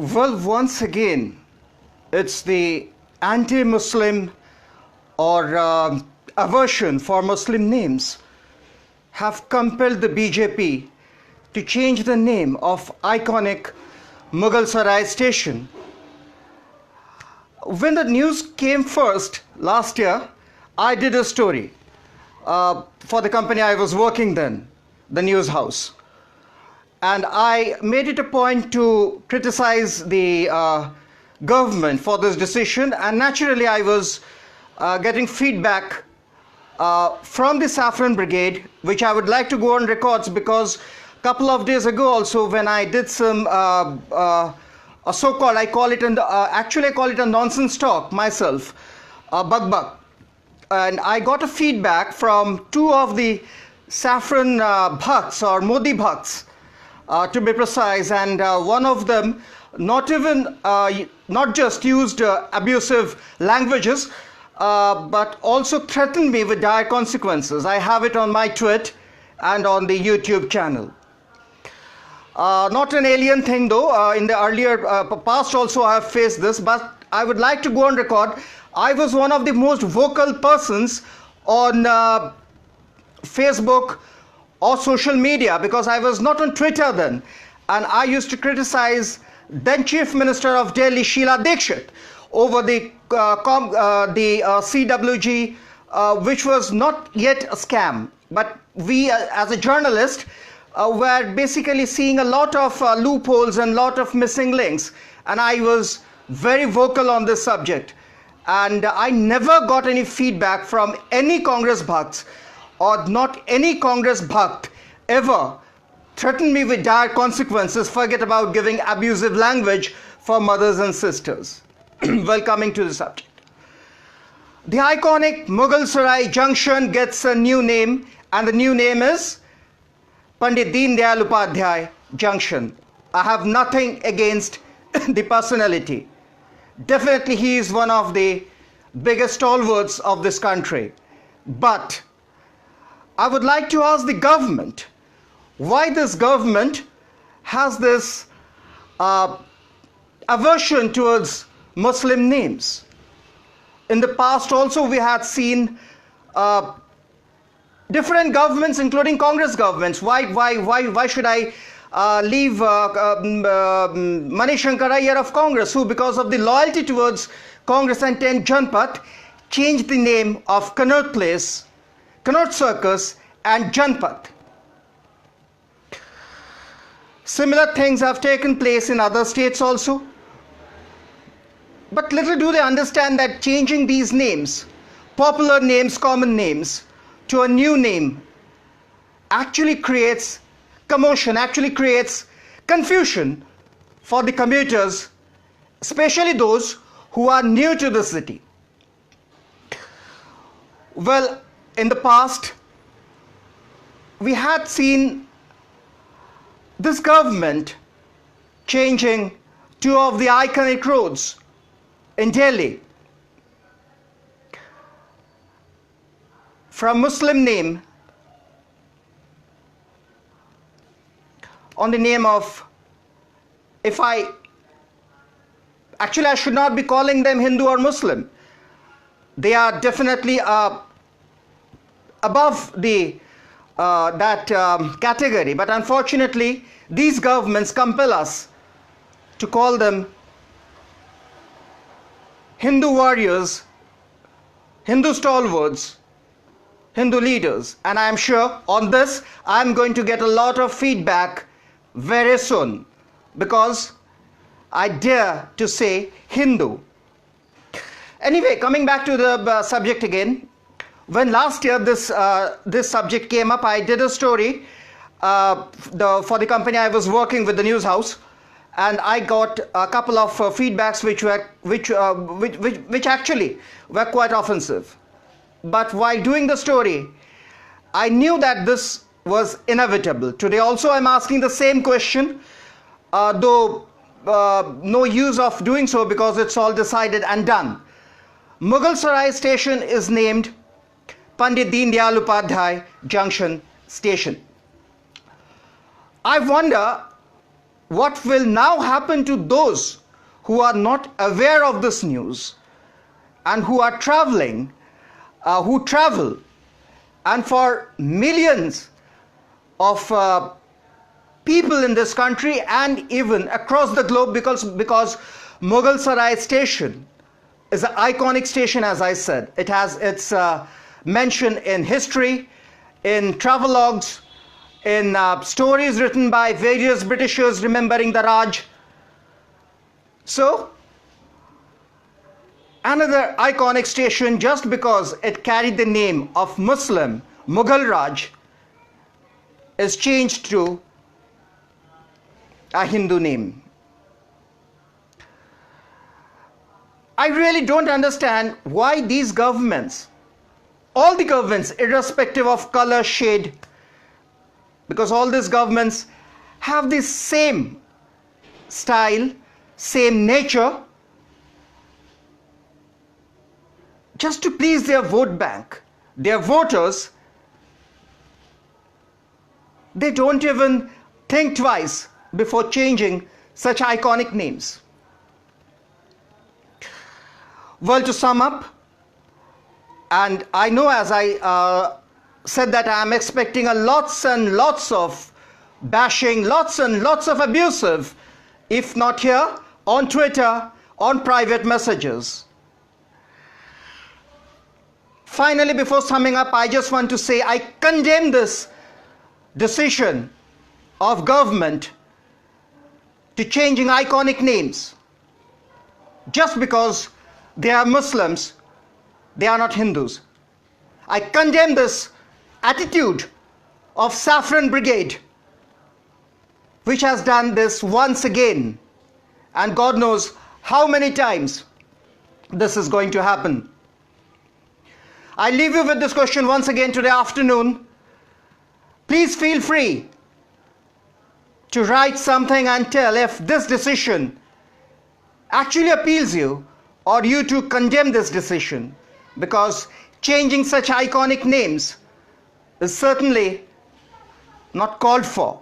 Well, once again, it's the anti-Muslim or aversion for Muslim names have compelled the BJP to change the name of iconic Mughalsarai Station. When the news came first last year, I did a story for the company I was working then, the news house. And I made it a point to criticize the government for this decision, and naturally I was getting feedback from the Saffron Brigade, which I would like to go on records, because a couple of days ago also, when I did some a so-called, actually I call it a nonsense talk myself, bug, and I got a feedback from two of the Saffron Bhakts or Modi Bhakts, to be precise, and one of them not just used abusive languages, but also threatened me with dire consequences. I have it on my tweet and on the YouTube channel. Not an alien thing though. In the earlier past also I have faced this, but I would like to go on record. I was one of the most vocal persons on Facebook or social media, because I was not on Twitter then, and I used to criticize then Chief Minister of Delhi, Sheila Dikshit, over the CWG, which was not yet a scam, but we as a journalist were basically seeing a lot of loopholes and lot of missing links, and I was very vocal on this subject, and I never got any feedback from any Congress Bhakts, or not any Congress Bhakt ever threatened me with dire consequences, forget about giving abusive language for mothers and sisters. Well, coming to the subject. The iconic Mughalsarai Junction gets a new name, and the new name is Pandit Deen Dayal Upadhyay Junction. I have nothing against the personality. Definitely he is one of the biggest stalwarts of this country. But I would like to ask the government why this government has this aversion towards Muslim names. In the past also we had seen different governments, including Congress governments. Why should I leave Mani Shankar Iyer of Congress, who because of the loyalty towards Congress and 10 Janpat changed the name of Connaught Place, Connaught Circus and Janpat. Similar things have taken place in other states also. But little do they understand that changing these names, popular names, common names, to a new name actually creates commotion, actually creates confusion for the commuters, especially those who are new to the city. Well, in the past, we had seen this government changing two of the iconic roads in Delhi from Muslim name on the name of, I should not be calling them Hindu or Muslim. They are definitely above the that category, but unfortunately these governments compel us to call them Hindu warriors, Hindu stalwarts, Hindu leaders, and I am sure on this I am going to get a lot of feedback very soon, because I dare to say Hindu. Anyway, coming back to the subject again. When last year this subject came up, I did a story for the company I was working with, the news house, and I got a couple of feedbacks which actually were quite offensive. But while doing the story, I knew that this was inevitable. Today also I'm asking the same question, though no use of doing so because it's all decided and done. Mughalsarai Station is named Pandit Deen Dayal Upadhyay Junction Station. I wonder what will now happen to those who are not aware of this news and who are traveling, who travel, and for millions of people in this country and even across the globe, because Mughalsarai Station is an iconic station, as I said. It has its mention in history, in travelogues, in stories written by various Britishers remembering the Raj. So, another iconic station, just because it carried the name of Muslim Mughal Raj, is changed to a Hindu name. I really don't understand why these governments, all the governments, irrespective of color, shade, because all these governments have the same style, same nature, just to please their vote bank, their voters. They don't even think twice before changing such iconic names. Well, to sum up, and I know, as I said, that I am expecting lots and lots of bashing, lots and lots of abusive, if not here, on Twitter, on private messages. Finally, before summing up, I just want to say I condemn this decision of government to changing iconic names just because they are Muslims, they are not Hindus. I condemn this attitude of Saffron Brigade, which has done this once again, and God knows how many times this is going to happen. I leave you with this question once again today afternoon. Please feel free to write something and tell if this decision actually appeals you, or you to condemn this decision, because changing such iconic names is certainly not called for.